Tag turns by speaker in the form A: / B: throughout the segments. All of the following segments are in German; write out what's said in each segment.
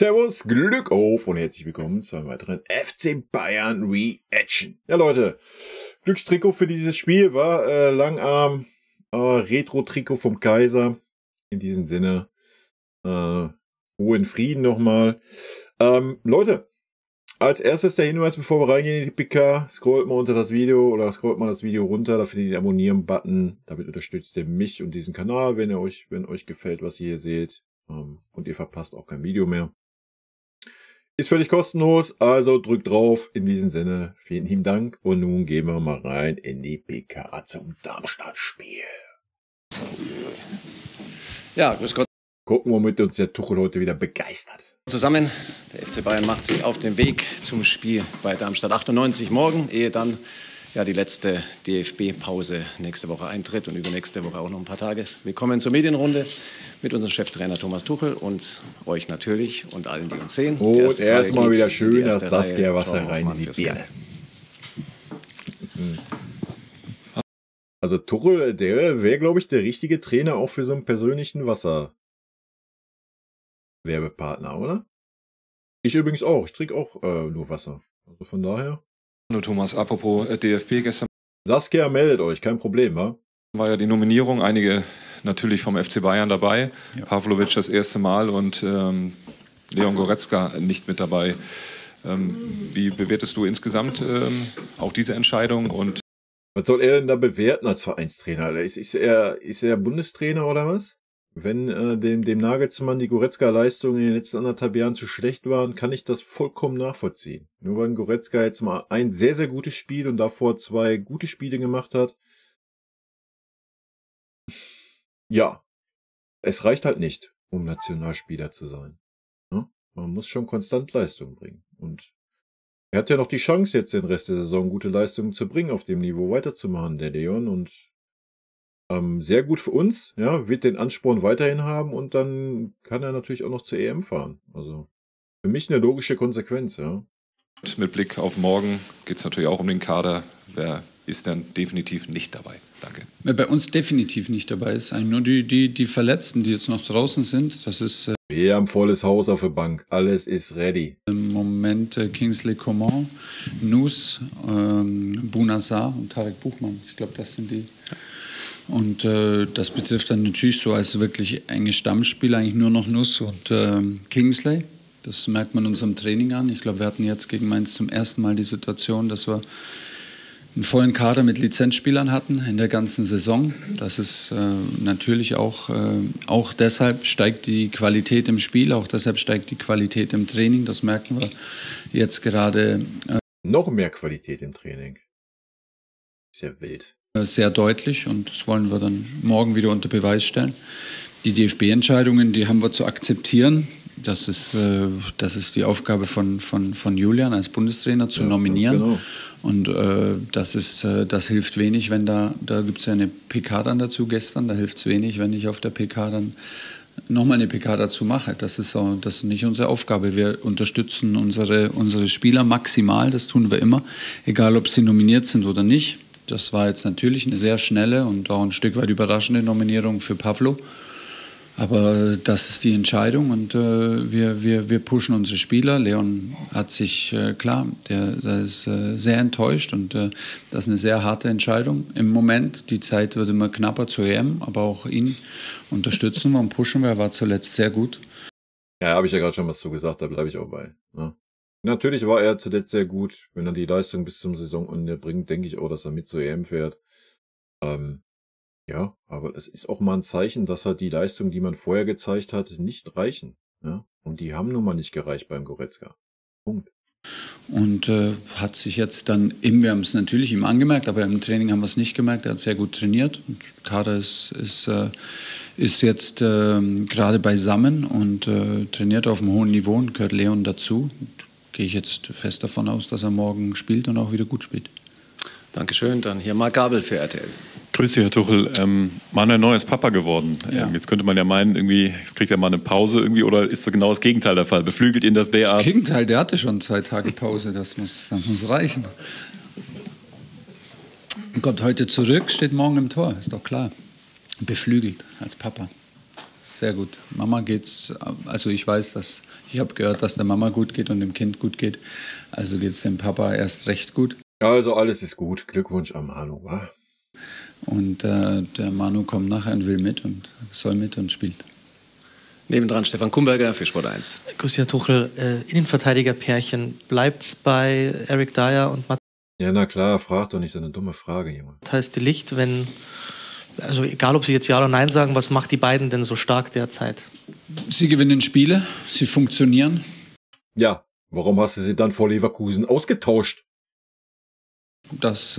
A: Servus, Glück auf und herzlich willkommen zu einem weiteren FC Bayern Reaction. Ja Leute, Glückstrikot für dieses Spiel war Langarm, Retro-Trikot vom Kaiser. In diesem Sinne, hohen Frieden nochmal. Leute, als erstes der Hinweis, bevor wir reingehen in die PK, scrollt mal unter das Video oder scrollt mal das Video runter, da findet ihr den Abonnieren-Button. Damit unterstützt ihr mich und diesen Kanal, wenn euch gefällt, was ihr hier seht. Und ihr verpasst auch kein Video mehr. Ist völlig kostenlos, also drückt drauf. In diesem Sinne, vielen lieben Dank. Und nun gehen wir mal rein in die PK zum Darmstadt-Spiel.
B: Ja, grüß Gott.
A: Gucken, womit uns der Tuchel heute wieder begeistert.
B: Zusammen, der FC Bayern macht sich auf den Weg zum Spiel bei Darmstadt 98 morgen, ehe dann ja die letzte DFB-Pause nächste Woche eintritt und übernächste Woche auch noch ein paar Tage. Willkommen zur Medienrunde mit unserem Cheftrainer Thomas Tuchel und euch natürlich und allen, die uns sehen.
A: Und erstmal wieder schön das Saskia-Wasser rein in die Birne. Also Tuchel, der wäre, glaube ich, der richtige Trainer auch für so einen persönlichen Wasser-Werbepartner, oder? Ich übrigens auch. Ich trinke auch nur Wasser. Also von daher.
C: Hallo Thomas, apropos DFB, gestern
A: Saskia, meldet euch, kein Problem, wa?
C: war ja die Nominierung, einige natürlich vom FC Bayern dabei, ja. Pavlovic das erste Mal und Leon Goretzka nicht mit dabei. Wie bewertest du insgesamt auch diese Entscheidung? Und
A: was soll er denn da bewerten als Vereinstrainer? Ist er Bundestrainer oder was? Wenn dem Nagelsmann die Goretzka-Leistungen in den letzten 1,5 Jahren zu schlecht waren, kann ich das vollkommen nachvollziehen. Nur weil Goretzka jetzt mal ein sehr, sehr gutes Spiel und davor 2 gute Spiele gemacht hat. Ja, es reicht halt nicht, um Nationalspieler zu sein. Ja? Man muss schon konstant Leistung bringen. Und er hat ja noch die Chance, jetzt den Rest der Saison gute Leistungen zu bringen, auf dem Niveau weiterzumachen, der Leon. Und sehr gut für uns, ja, wird den Ansporn weiterhin haben und dann kann er natürlich auch noch zur EM fahren. Also für mich eine logische Konsequenz, ja.
C: mit Blick auf morgen geht es natürlich auch um den Kader. Wer ist dann definitiv nicht dabei? Danke.
D: Wer bei uns definitiv nicht dabei ist, eigentlich nur die Verletzten, die jetzt noch draußen sind. Das ist
A: wir haben volles Haus auf der Bank. Alles ist ready.
D: Im Moment Kingsley Coman, Nus, Bounassar und Tarek Buchmann. Ich glaube, das sind die. Und das betrifft dann natürlich so als wirklich enge Stammspieler eigentlich nur noch Nuss und Kingsley. Das merkt man unserem Training an. Ich glaube, wir hatten jetzt gegen Mainz zum ersten Mal die Situation, dass wir einen vollen Kader mit Lizenzspielern hatten in der ganzen Saison. Das ist natürlich auch deshalb steigt die Qualität im Spiel, auch deshalb steigt die Qualität im Training. Das merken wir jetzt gerade.
A: Noch mehr Qualität im Training. Ist ja wild.
D: Sehr deutlich und das wollen wir dann morgen wieder unter Beweis stellen. Die DFB-Entscheidungen, die haben wir zu akzeptieren. Das ist die Aufgabe von Julian als Bundestrainer zu nominieren. Genau. Und das hilft wenig, wenn da gibt es ja eine PK dann dazu gestern, da hilft es wenig, wenn ich auf der PK dann nochmal eine PK dazu mache. Das ist nicht unsere Aufgabe. Wir unterstützen unsere Spieler maximal, das tun wir immer, egal ob sie nominiert sind oder nicht. Das war jetzt natürlich eine sehr schnelle und auch ein Stück weit überraschende Nominierung für Pavlo. Aber das ist die Entscheidung und wir pushen unsere Spieler. Leon hat sich, der ist sehr enttäuscht und das ist eine sehr harte Entscheidung im Moment. Die Zeit wird immer knapper zur EM, aber auch ihn unterstützen wir und pushen wir. Er war zuletzt sehr gut.
A: Ja, habe ich ja gerade schon was zu gesagt, da bleibe ich auch bei. Ne? Natürlich war er zuletzt sehr gut. Wenn er die Leistung bis zum Saisonende bringt, denke ich auch, dass er mit zur EM fährt. Ja, aber es ist auch mal ein Zeichen, dass halt die Leistungen, die man vorher gezeigt hat, nicht reichen. Ja? Und die haben nun mal nicht gereicht beim Goretzka. Punkt.
D: Und hat sich jetzt dann, wir haben es natürlich ihm angemerkt, aber im Training haben wir es nicht gemerkt. Er hat sehr gut trainiert. Und Kader ist jetzt gerade beisammen und trainiert auf einem hohen Niveau und gehört Leon dazu. Und gehe ich jetzt fest davon aus, dass er morgen spielt und auch wieder gut spielt.
B: Dankeschön. Dann hier Marc Gabel für RTL.
E: Grüß dich, Herr Tuchel. Manuel Neuer ist Papa geworden.
D: Ja.
E: Jetzt könnte man ja meinen, irgendwie, jetzt kriegt er mal eine Pause irgendwie, oder ist das genau das Gegenteil der Fall? Beflügelt ihn das derart?
D: Das Gegenteil, der hatte schon 2 Tage Pause, das muss reichen. Und kommt heute zurück, steht morgen im Tor, ist doch klar. Beflügelt als Papa. sehr gut. Mama geht's, also ich habe gehört, dass der Mama gut geht und dem Kind gut geht. Also geht es dem Papa erst recht gut.
A: Ja, also alles ist gut. Glückwunsch an Manu, wa?
D: Und der Manu kommt nachher und will mit und soll mit und spielt.
B: Nebendran Stefan Kumberger für Sport 1.
F: Grüß Herr Tuchel, Innenverteidiger-Pärchen, bleibt's bei Eric Dyer und
A: Ja, na klar, frag doch nicht so eine dumme Frage, Junge.
F: Matthias de Ligt, also egal, ob Sie jetzt Ja oder Nein sagen, was macht die beiden denn so stark derzeit?
D: Sie gewinnen Spiele, sie funktionieren.
A: Ja, warum hast du sie dann vor Leverkusen ausgetauscht?
D: Das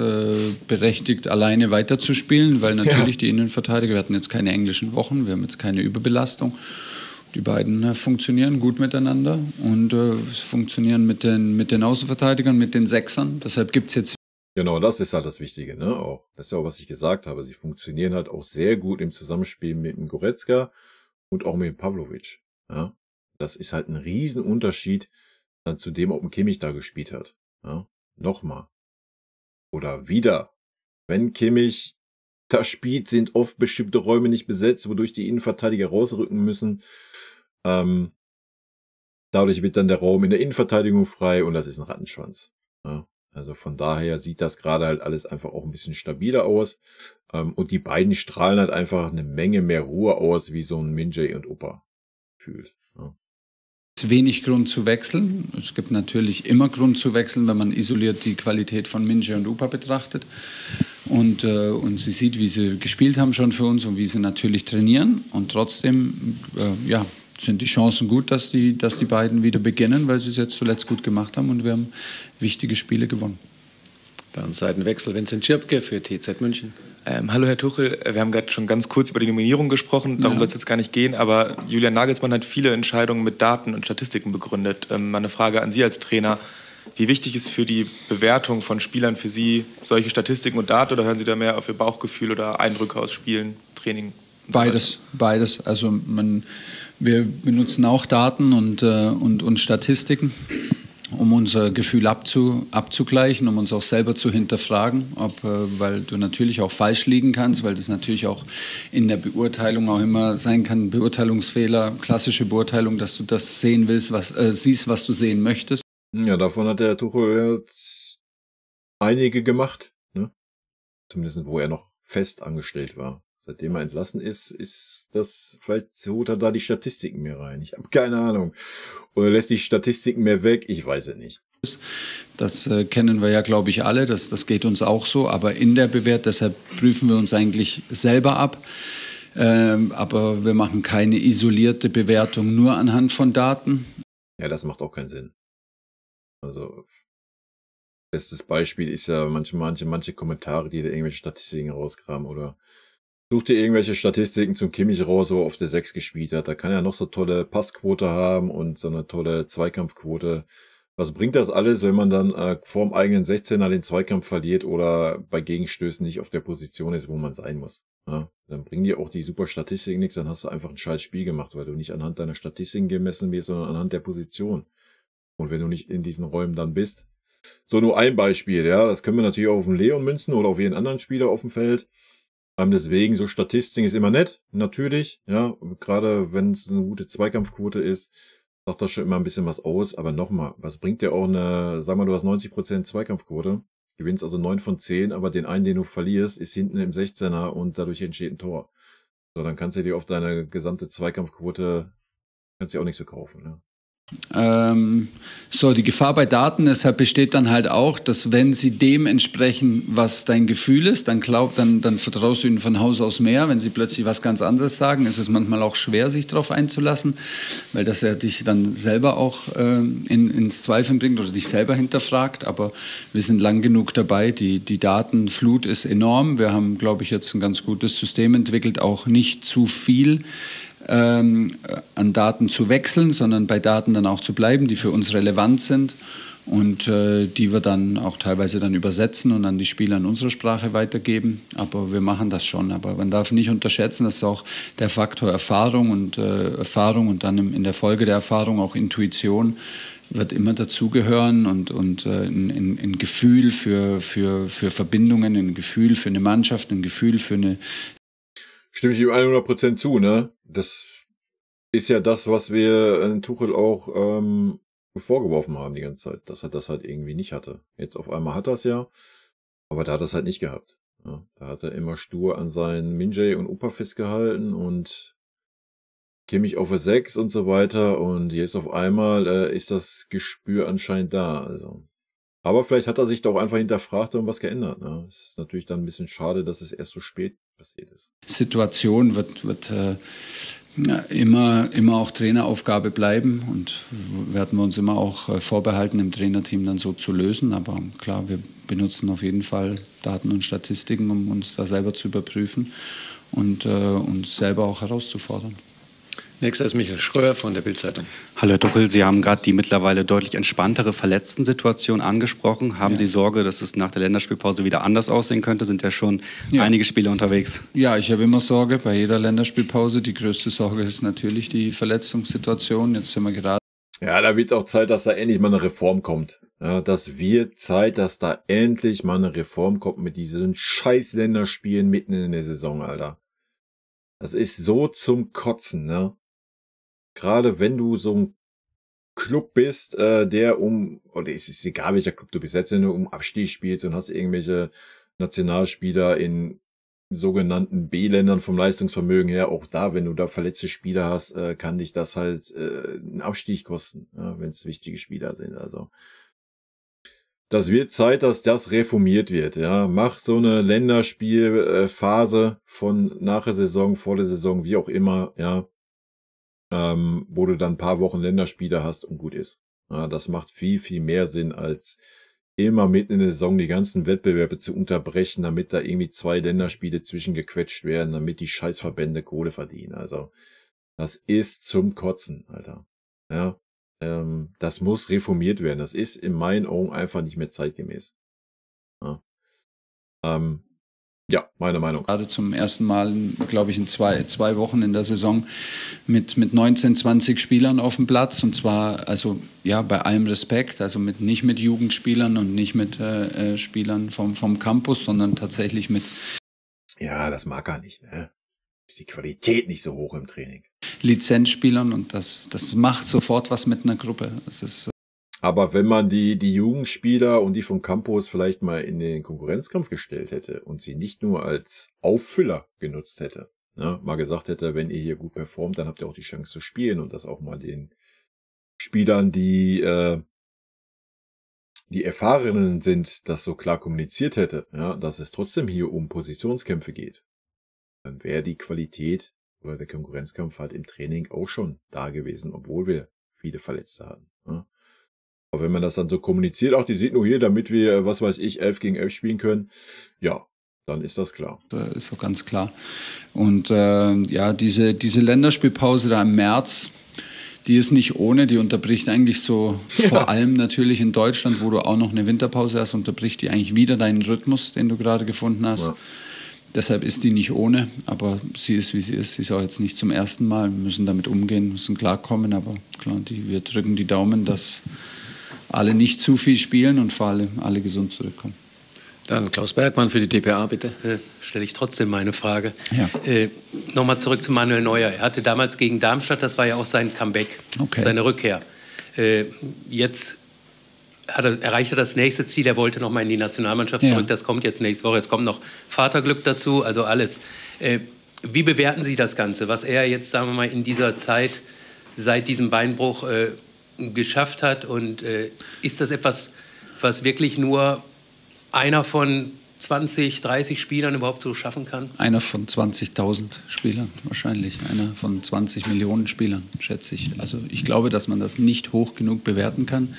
D: berechtigt, alleine weiterzuspielen, weil natürlich die Innenverteidiger, wir hatten jetzt keine englischen Wochen, wir haben jetzt keine Überbelastung. Die beiden funktionieren gut miteinander und funktionieren mit den Außenverteidigern, mit den Sechsern. Deshalb gibt es jetzt.
A: Genau, das ist halt das Wichtige, ne? Auch. Das ist ja auch, was ich gesagt habe. Sie funktionieren halt auch sehr gut im Zusammenspiel mit dem Goretzka und auch mit dem Pavlovic. Ja? Das ist halt ein Riesenunterschied dann zu dem, ob ein Kimmich da gespielt hat. Ja? Nochmal. Oder wieder. Wenn Kimmich da spielt, sind oft bestimmte Räume nicht besetzt, wodurch die Innenverteidiger rausrücken müssen. Dadurch wird dann der Raum in der Innenverteidigung frei und das ist ein Rattenschwanz. Ja? Also von daher sieht das gerade halt alles einfach auch ein bisschen stabiler aus. Und die beiden strahlen halt einfach eine Menge mehr Ruhe aus, wie so ein Min-Jae und Opa fühlt. Ja.
D: Wenig Grund zu wechseln. Es gibt natürlich immer Grund zu wechseln, wenn man isoliert die Qualität von Min-Jae und Opa betrachtet. Und sie sieht, wie sie gespielt haben schon für uns und wie sie natürlich trainieren. Und trotzdem, sind die Chancen gut, dass die beiden wieder beginnen, weil sie es jetzt zuletzt gut gemacht haben und wir haben wichtige Spiele gewonnen.
B: Dann Seitenwechsel Vincent Schirpke für TZ München.
G: Hallo Herr Tuchel, wir haben gerade schon ganz kurz über die Nominierung gesprochen, darum soll es jetzt gar nicht gehen, aber Julian Nagelsmann hat viele Entscheidungen mit Daten und Statistiken begründet. Mal eine Frage an Sie als Trainer. Wie wichtig ist für die Bewertung von Spielern für Sie solche Statistiken und Daten oder hören Sie da mehr auf Ihr Bauchgefühl oder Eindrücke aus Spielen, Training?
D: Beides. Also wir benutzen auch Daten und Statistiken, um unser Gefühl abzugleichen, um uns auch selber zu hinterfragen, weil du natürlich auch falsch liegen kannst, weil das natürlich auch in der Beurteilung auch immer sein kann, Beurteilungsfehler, klassische Beurteilung, dass du das sehen willst, siehst, was du sehen möchtest.
A: Ja, davon hat der Tuchel jetzt einige gemacht, ne? Zumindest wo er noch fest angestellt war. Seitdem er entlassen ist das, vielleicht holt er da die Statistiken mehr rein. Ich habe keine Ahnung. Oder lässt die Statistiken mehr weg? Ich weiß es nicht.
D: Das kennen wir ja, glaube ich, alle. Das geht uns auch so. Aber in der Bewertung, deshalb prüfen wir uns eigentlich selber ab. Aber wir machen keine isolierte Bewertung nur anhand von Daten.
A: Ja, das macht auch keinen Sinn. Also, bestes Beispiel ist ja manche Kommentare, die da irgendwelche Statistiken rauskramen oder such dir irgendwelche Statistiken zum Kimmich raus, wo er auf der 6 gespielt hat. Da kann er noch so tolle Passquote haben und so eine tolle Zweikampfquote. Was bringt das alles, wenn man dann vorm eigenen 16er den Zweikampf verliert oder bei Gegenstößen nicht auf der Position ist, wo man sein muss? Ja, dann bringen dir auch die super Statistiken nichts, dann hast du einfach ein scheiß Spiel gemacht, weil du nicht anhand deiner Statistiken gemessen wirst, sondern anhand der Position. Und wenn du nicht in diesen Räumen dann bist. So, nur ein Beispiel, ja, das können wir natürlich auch auf den Leon münzen oder auf jeden anderen Spieler auf dem Feld. Deswegen, so Statistiken ist immer nett, natürlich, ja, gerade wenn es eine gute Zweikampfquote ist, sagt das schon immer ein bisschen was aus, aber nochmal, was bringt dir auch sag mal, du hast 90% Zweikampfquote, gewinnst also 9 von 10, aber den einen, den du verlierst, ist hinten im 16er und dadurch entsteht ein Tor. So, dann kannst du dir auf deine gesamte Zweikampfquote, kannst du auch nichts verkaufen, ne?
D: Die Gefahr bei Daten deshalb besteht dann halt auch, dass wenn sie dem entsprechen, was dein Gefühl ist, dann vertraust du ihnen von Haus aus mehr. Wenn sie plötzlich was ganz anderes sagen, ist es manchmal auch schwer, sich darauf einzulassen, weil das ja dich dann selber auch ins Zweifeln bringt oder dich selber hinterfragt. Aber wir sind lang genug dabei. Die Datenflut ist enorm. Wir haben, glaube ich, jetzt ein ganz gutes System entwickelt, auch nicht zu viel an Daten zu wechseln, sondern bei Daten dann auch zu bleiben, die für uns relevant sind und die wir dann auch teilweise dann übersetzen und an die Spieler in unserer Sprache weitergeben. Aber wir machen das schon. Aber man darf nicht unterschätzen, dass auch der Faktor Erfahrung und dann in der Folge der Erfahrung auch Intuition wird immer dazugehören und ein Gefühl für Verbindungen, ein Gefühl für eine Mannschaft, ein Gefühl für eine.
A: Stimme ich ihm 100% zu, ne? Das ist ja das, was wir Tuchel auch vorgeworfen haben die ganze Zeit, dass er das halt irgendwie nicht hatte. Jetzt auf einmal hat er es ja, aber da hat er es halt nicht gehabt. Ja, da hat er immer stur an seinen Minjay und Upa festgehalten und Kimmich auf der 6 und so weiter. Und jetzt auf einmal ist das Gespür anscheinend da. Also. Aber vielleicht hat er sich doch einfach hinterfragt und was geändert. Ne? Es ist natürlich dann ein bisschen schade, dass es erst so spät passiert ist.
D: Situation wird immer auch Traineraufgabe bleiben und werden wir uns immer auch vorbehalten, im Trainerteam dann so zu lösen. Aber klar, wir benutzen auf jeden Fall Daten und Statistiken, um uns da selber zu überprüfen und uns selber auch herauszufordern.
B: Nächster ist Michael Schröer von der Bild-Zeitung.
H: Hallo Herr Tuchel, Sie haben gerade die mittlerweile deutlich entspanntere Verletzten-Situation angesprochen. Haben Sie Sorge, dass es nach der Länderspielpause wieder anders aussehen könnte? Sind ja schon einige Spieler unterwegs.
D: Ja, ich habe immer Sorge bei jeder Länderspielpause. Die größte Sorge ist natürlich die Verletzungssituation. Jetzt sind wir gerade.
A: Ja, da wird auch Zeit, dass da endlich mal eine Reform kommt. Ja, das wird Zeit, dass da endlich mal eine Reform kommt mit diesen scheiß Länderspielen mitten in der Saison, Alter. Das ist so zum Kotzen, ne? Gerade wenn du so ein Club bist, der oder es ist egal, welcher Club du bist, selbst wenn du um Abstieg spielst und hast irgendwelche Nationalspieler in sogenannten B-Ländern vom Leistungsvermögen her, auch da, wenn du da verletzte Spieler hast, kann dich das halt einen Abstieg kosten, ja, wenn es wichtige Spieler sind. Also das wird Zeit, dass das reformiert wird. Ja, mach so eine Länderspielphase von nach der Saison, vor der Saison, wie auch immer, ja. Wo du dann ein paar Wochen Länderspiele hast und gut ist. Ja, das macht viel, viel mehr Sinn, als immer mitten in der Saison die ganzen Wettbewerbe zu unterbrechen, damit da irgendwie 2 Länderspiele zwischengequetscht werden, damit die Scheißverbände Kohle verdienen. Also, das ist zum Kotzen, Alter. Ja, das muss reformiert werden. Das ist in meinen Augen einfach nicht mehr zeitgemäß. Ja. Ja, meine Meinung.
D: Gerade zum ersten Mal, glaube ich, in zwei Wochen in der Saison mit 19, 20 Spielern auf dem Platz. Und zwar, also ja, bei allem Respekt, also nicht mit Jugendspielern und nicht mit Spielern vom Campus, sondern tatsächlich mit.
A: Ja, das mag er nicht, ne? Ist die Qualität nicht so hoch im Training.
D: Lizenzspielern und das macht sofort was mit einer Gruppe. Das ist.
A: Aber wenn man die Jugendspieler und die vom Campus vielleicht mal in den Konkurrenzkampf gestellt hätte und sie nicht nur als Auffüller genutzt hätte, ne, mal gesagt hätte, wenn ihr hier gut performt, dann habt ihr auch die Chance zu spielen und das auch mal den Spielern, die Erfahrenen sind, das so klar kommuniziert hätte, ja, dass es trotzdem hier um Positionskämpfe geht, dann wäre die Qualität oder der Konkurrenzkampf halt im Training auch schon da gewesen, obwohl wir viele Verletzte hatten. Ne? Aber wenn man das dann so kommuniziert, auch die sind nur hier, damit wir, was weiß ich, 11 gegen 11 spielen können, ja, dann ist das klar.
D: Das ist so ganz klar. Und ja, diese Länderspielpause da im März, die ist nicht ohne, die unterbricht eigentlich so, vor allem natürlich in Deutschland, wo du auch noch eine Winterpause hast, unterbricht die eigentlich wieder deinen Rhythmus, den du gerade gefunden hast. Ja. Deshalb ist die nicht ohne, aber sie ist, wie sie ist. Sie ist auch jetzt nicht zum ersten Mal. Wir müssen damit umgehen, müssen klarkommen, aber klar, wir drücken die Daumen, dass alle nicht zu viel spielen und vor allem alle gesund zurückkommen.
B: Dann Klaus Bergmann für die dpa, bitte.
I: Stelle ich trotzdem meine Frage.
D: Ja.
I: Nochmal zurück zu Manuel Neuer. Er hatte damals gegen Darmstadt, das war ja auch sein Comeback, seine Rückkehr. Jetzt erreicht er das nächste Ziel. Er wollte noch mal in die Nationalmannschaft zurück. Das kommt jetzt nächste Woche. Jetzt kommt noch Vaterglück dazu, also alles. Wie bewerten Sie das Ganze, was er jetzt, sagen wir mal, in dieser Zeit seit diesem Beinbruch geschafft hat? Und ist das etwas, was wirklich nur einer von 20, 30 Spielern überhaupt so schaffen kann?
D: Einer von 20.000 Spielern wahrscheinlich. Einer von 20 Millionen Spielern, schätze ich. Also ich glaube, dass man das nicht hoch genug bewerten kann.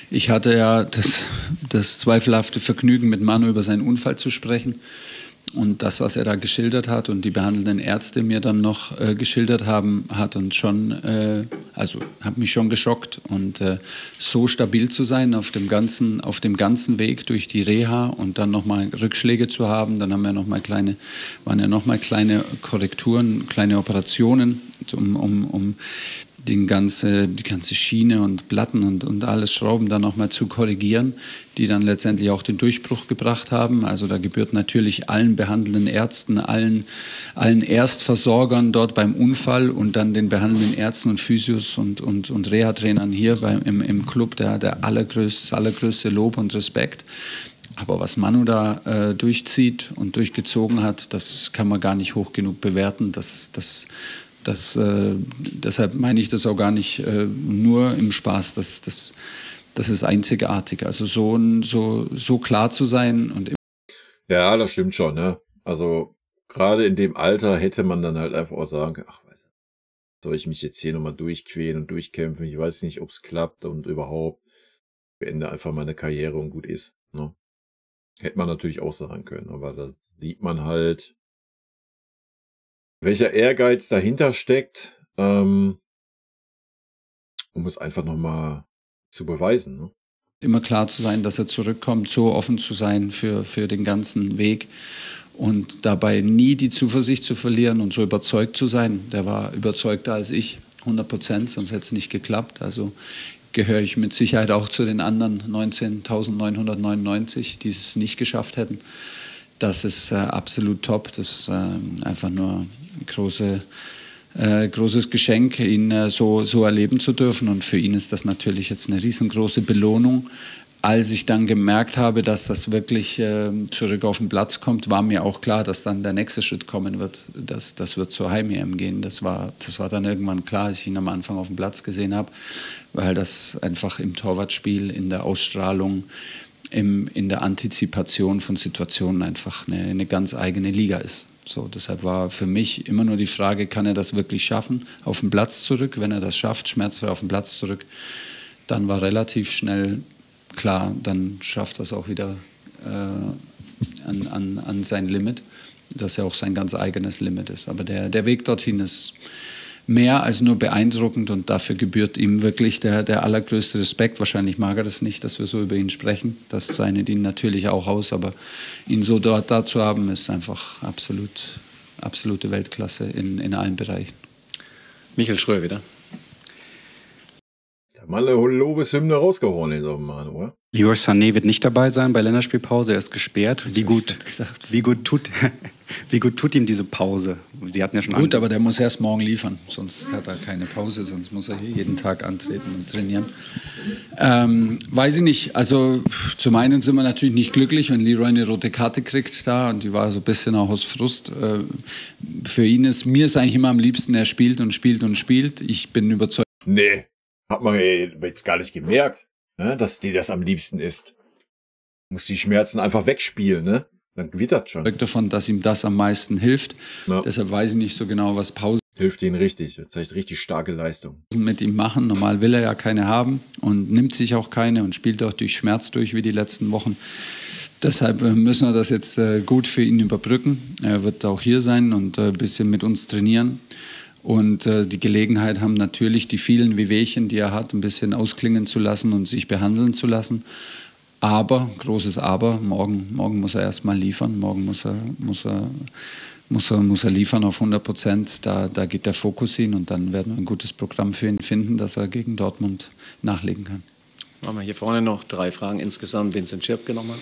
D: Ich hatte ja das zweifelhafte Vergnügen, mit Manu über seinen Unfall zu sprechen. Und das, was er da geschildert hat und die behandelnden Ärzte mir dann noch geschildert haben, hat uns schon, also hat mich schon geschockt. Und so stabil zu sein auf dem ganzen Weg durch die Reha und dann nochmal Rückschläge zu haben, dann haben wir waren ja nochmal kleine Korrekturen, kleine Operationen, um die ganze Schiene und Platten und alles Schrauben dann nochmal zu korrigieren, die dann letztendlich auch den Durchbruch gebracht haben. Also da gebührt natürlich allen behandelnden Ärzten, allen Erstversorgern dort beim Unfall und dann den behandelnden Ärzten und Physios und Reha-Trainern hier im Club das allergrößte Lob und Respekt. Aber was Manu da durchzieht und durchgezogen hat, das kann man gar nicht hoch genug bewerten. Deshalb meine ich das auch gar nicht nur im Spaß. Das ist einzigartig. Also so klar zu sein.
A: Ja, das stimmt schon. Ne? Also gerade in dem Alter hätte man dann halt einfach auch sagen können, ach, soll ich mich jetzt hier nochmal durchquälen und durchkämpfen? Ich weiß nicht, ob es klappt und überhaupt beende einfach meine Karriere und gut ist. Ne? Hätte man natürlich auch sagen können. Aber da sieht man halt, welcher Ehrgeiz dahinter steckt, um es einfach nochmal zu beweisen. Ne?
D: Immer klar zu sein, dass er zurückkommt, so offen zu sein für den ganzen Weg und dabei nie die Zuversicht zu verlieren und so überzeugt zu sein. Der war überzeugter als ich, 100%, sonst hätte es nicht geklappt. Also gehöre ich mit Sicherheit auch zu den anderen 19.999, die es nicht geschafft hätten. Das ist absolut top. Das ist einfach nur ein großes Geschenk, ihn so erleben zu dürfen. Und für ihn ist das natürlich jetzt eine riesengroße Belohnung. Als ich dann gemerkt habe, dass das wirklich zurück auf den Platz kommt, war mir auch klar, dass dann der nächste Schritt kommen wird. Das wird zur Heim-EM gehen. Das war dann irgendwann klar, als ich ihn am Anfang auf dem Platz gesehen habe, weil das einfach im Torwartspiel, in der Ausstrahlung, in der Antizipation von Situationen einfach eine ganz eigene Liga ist. So, deshalb war für mich immer nur die Frage, kann er das wirklich schaffen, auf den Platz zurück? Wenn er das schafft, schmerzfrei auf den Platz zurück, dann war relativ schnell klar, dann schafft er es auch wieder an sein Limit, dass er auch sein ganz eigenes Limit ist. Aber der Weg dorthin ist mehr als nur beeindruckend und dafür gebührt ihm wirklich der allergrößte Respekt. Wahrscheinlich mag er das nicht, dass wir so über ihn sprechen. Das zeichnet ihn natürlich auch aus, aber ihn so da zu haben, ist einfach absolute Weltklasse in allen Bereichen.
B: Michael Schröer wieder.
A: Mal eine Lobeshymne rausgehauen in so einem Mann, oder?
H: Leroy Sané wird nicht dabei sein bei Länderspielpause, er ist gesperrt. Wie gut tut ihm diese Pause? Sie hatten ja schon
D: gut, aber der muss erst morgen liefern, sonst hat er keine Pause, sonst muss er hier jeden Tag antreten und trainieren. Weiß ich nicht, also zum einen sind wir natürlich nicht glücklich, wenn Leroy eine rote Karte kriegt da und die war so ein bisschen auch aus Frust. Für ihn mir ist eigentlich immer am liebsten, er spielt und spielt und spielt. Ich bin überzeugt.
A: Nee, hat man jetzt gar nicht gemerkt, ne, dass dir das am liebsten ist. Muss die Schmerzen einfach wegspielen, ne? Dann wird das schon.
D: Davon, dass ihm das am meisten hilft. Ja. Deshalb weiß ich nicht so genau, was Pause
A: hilft ihm richtig. Er zeigt richtig starke Leistung.
D: Mit ihm machen. Normal will er ja keine haben und nimmt sich auch keine und spielt auch durch Schmerz durch wie die letzten Wochen. Deshalb müssen wir das jetzt gut für ihn überbrücken. Er wird auch hier sein und ein bisschen mit uns trainieren. Und die Gelegenheit haben natürlich die vielen Wehwehchen, die er hat, ein bisschen ausklingen zu lassen und sich behandeln zu lassen. Aber, großes Aber, morgen muss er erstmal liefern. Morgen muss er liefern auf 100%. Da geht der Fokus hin und dann werden wir ein gutes Programm für ihn finden, dass er gegen Dortmund nachlegen kann.
B: Machen wir hier vorne noch 3 Fragen insgesamt. Vincent Schirpke nochmal.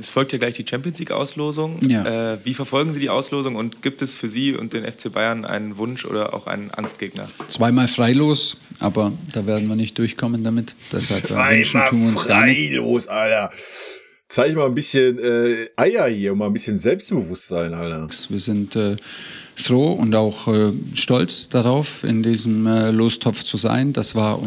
G: Es folgt ja gleich die Champions-League-Auslosung.
D: Ja.
G: Wie verfolgen Sie die Auslosung und gibt es für Sie und den FC Bayern einen Wunsch oder auch einen Angstgegner?
D: 2-mal Freilos, aber da werden wir nicht durchkommen damit. Deshalb wünschen tun wir uns gar nicht.
A: Freilos, Alter. Zeig mal ein bisschen Eier hier und mal ein bisschen Selbstbewusstsein, Alter.
D: Wir sind froh und auch stolz darauf, in diesem Lostopf zu sein. Das war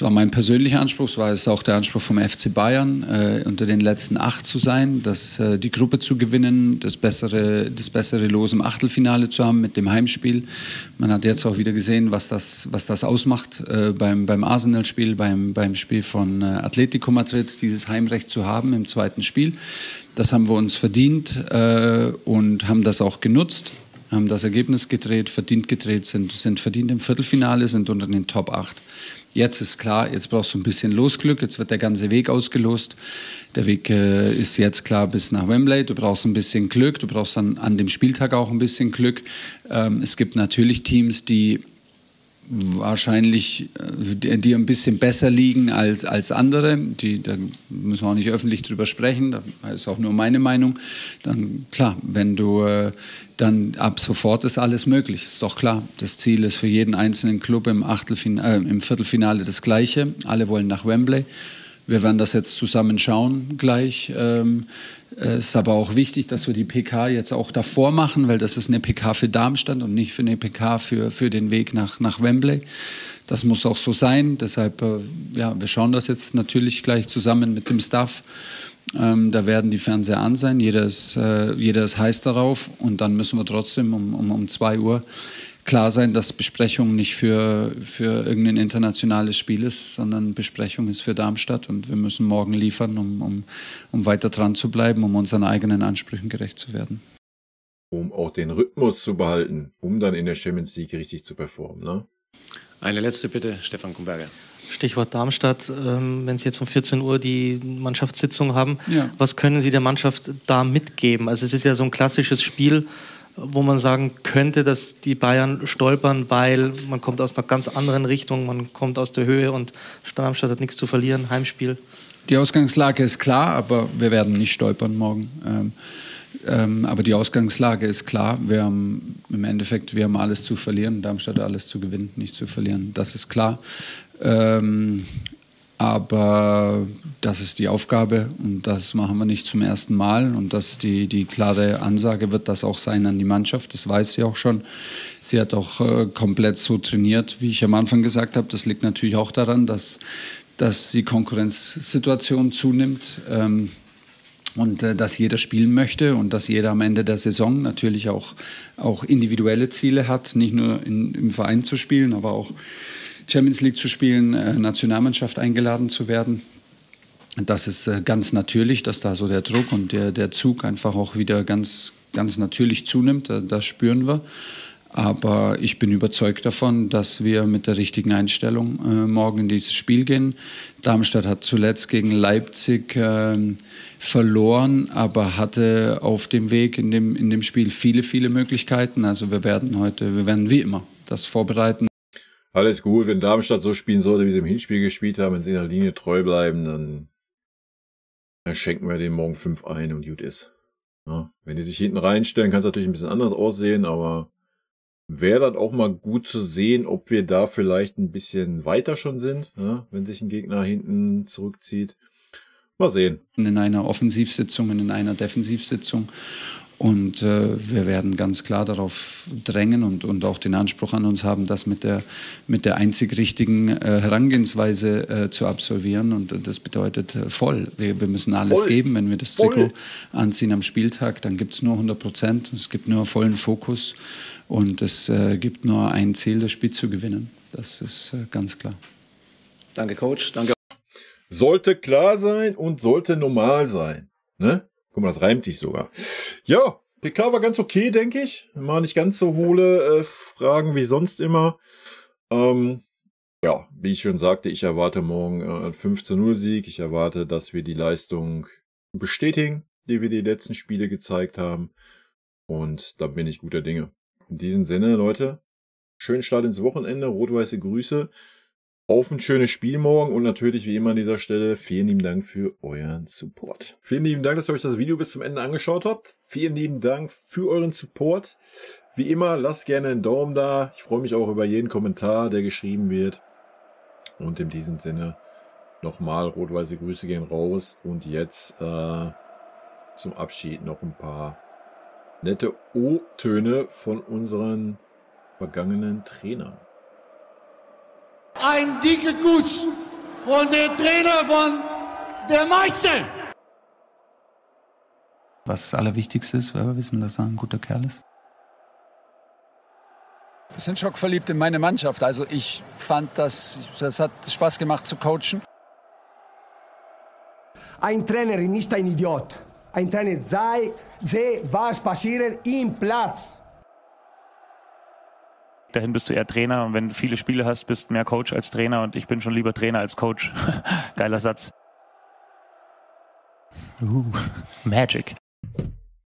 D: mein persönlicher Anspruch, es war auch der Anspruch vom FC Bayern, unter den letzten 8 zu sein, die Gruppe zu gewinnen, das bessere Los im Achtelfinale zu haben mit dem Heimspiel. Man hat jetzt auch wieder gesehen, was das ausmacht, beim Arsenal-Spiel, beim Spiel von Atletico Madrid, dieses Heimrecht zu haben im zweiten Spiel. Das haben wir uns verdient und haben das auch genutzt. Haben das Ergebnis gedreht, sind verdient im Viertelfinale, sind unter den Top 8. Jetzt ist klar, jetzt brauchst du ein bisschen Losglück, jetzt wird der ganze Weg ausgelost. Der Weg ist jetzt klar bis nach Wembley, du brauchst ein bisschen Glück, du brauchst dann an dem Spieltag auch ein bisschen Glück. Es gibt natürlich Teams, die wahrscheinlich die ein bisschen besser liegen als andere. Da müssen wir auch nicht öffentlich drüber sprechen, das ist auch nur meine Meinung. Dann klar, wenn du dann ab sofort ist alles möglich, ist doch klar. Das Ziel ist für jeden einzelnen Club im Viertelfinale das Gleiche. Alle wollen nach Wembley. Wir werden das jetzt zusammen schauen gleich. Es ist aber auch wichtig, dass wir die PK jetzt auch davor machen, weil das ist eine PK für Darmstadt und nicht für eine PK für den Weg nach Wembley. Das muss auch so sein. Deshalb, wir schauen das jetzt natürlich gleich zusammen mit dem Staff. Da werden die Fernseher an sein. Jeder ist heiß darauf. Und dann müssen wir trotzdem um 2 Uhr klar sein, dass Besprechung nicht für irgendein internationales Spiel ist, sondern Besprechung ist für Darmstadt und wir müssen morgen liefern, um weiter dran zu bleiben, um unseren eigenen Ansprüchen gerecht zu werden.
A: Um auch den Rhythmus zu behalten, um dann in der Champions League richtig zu performen, ne?
B: Eine letzte Bitte, Stefan Kumberger.
F: Stichwort Darmstadt, wenn Sie jetzt um 14 Uhr die Mannschaftssitzung haben, was können Sie der Mannschaft da mitgeben? Also es ist ja so ein klassisches Spiel, wo man sagen könnte, dass die Bayern stolpern, weil man kommt aus einer ganz anderen Richtung, man kommt aus der Höhe und Darmstadt hat nichts zu verlieren, Heimspiel.
D: Die Ausgangslage ist klar, aber wir werden nicht stolpern morgen. Aber die Ausgangslage ist klar, wir haben alles zu verlieren, Darmstadt hat alles zu gewinnen, nicht zu verlieren, das ist klar. Aber das ist die Aufgabe und das machen wir nicht zum ersten Mal und das ist die klare Ansage, wird das auch sein an die Mannschaft, das weiß sie auch schon. Sie hat auch komplett so trainiert, wie ich am Anfang gesagt habe. Das liegt natürlich auch daran, dass die Konkurrenzsituation zunimmt und dass jeder spielen möchte und dass jeder am Ende der Saison natürlich auch individuelle Ziele hat, nicht nur im Verein zu spielen, aber auch Champions League zu spielen, Nationalmannschaft eingeladen zu werden. Das ist ganz natürlich, dass da so der Druck und der Zug einfach auch wieder ganz, ganz natürlich zunimmt. Das spüren wir. Aber ich bin überzeugt davon, dass wir mit der richtigen Einstellung morgen in dieses Spiel gehen. Darmstadt hat zuletzt gegen Leipzig verloren, aber hatte auf dem Weg in dem Spiel viele, viele Möglichkeiten. Also wir werden wie immer das vorbereiten.
A: Alles gut, wenn Darmstadt so spielen sollte, wie sie im Hinspiel gespielt haben, wenn sie in der Linie treu bleiben, dann schenken wir denen morgen 5 ein und gut ist. Ja, wenn die sich hinten reinstellen, kann es natürlich ein bisschen anders aussehen, aber wäre das auch mal gut zu sehen, ob wir da vielleicht ein bisschen weiter schon sind, ja, wenn sich ein Gegner hinten zurückzieht. Mal sehen. In einer Offensivsitzung, in einer Defensivsitzung. Und wir werden ganz klar darauf drängen und auch den Anspruch an uns haben, das mit der einzig richtigen Herangehensweise zu absolvieren. Und das bedeutet voll. Wir müssen alles geben. Wenn wir das Trikot anziehen am Spieltag, dann gibt es nur 100%. Es gibt nur vollen Fokus. Und es gibt nur ein Ziel, das Spiel zu gewinnen. Das ist ganz klar.
B: Danke, Coach. Danke.
A: Sollte klar sein und sollte normal sein. Ne? Guck mal, das reimt sich sogar. Ja, PK war ganz okay, denke ich. Mal nicht ganz so hohle Fragen wie sonst immer. Ja, wie ich schon sagte, ich erwarte morgen 15-0-Sieg. Ich erwarte, dass wir die Leistung bestätigen, die wir die letzten Spiele gezeigt haben. Und da bin ich guter Dinge. In diesem Sinne, Leute, schönen Start ins Wochenende, rot-weiße Grüße. Auf ein schönes Spiel morgen und natürlich wie immer an dieser Stelle vielen lieben Dank für euren Support. Vielen lieben Dank, dass ihr euch das Video bis zum Ende angeschaut habt. Vielen lieben Dank für euren Support. Wie immer, lasst gerne einen Daumen da. Ich freue mich auch über jeden Kommentar, der geschrieben wird. Und in diesem Sinne nochmal rot-weiße Grüße gehen raus. Und jetzt zum Abschied noch ein paar nette O-Töne von unseren vergangenen Trainern.
J: Ein dicker Kuss von der Trainer von der Meister.
D: Was das Allerwichtigste ist, weil wir wissen, dass er ein guter Kerl ist.
K: Wir sind schockverliebt in meine Mannschaft. Also ich fand, das hat Spaß gemacht zu coachen.
L: Ein Trainer ist ein Idiot. Ein Trainer sehe, was passiert im Platz.
M: Dahin bist du eher Trainer und wenn du viele Spiele hast, bist du mehr Coach als Trainer und ich bin schon lieber Trainer als Coach. Geiler Satz. Magic.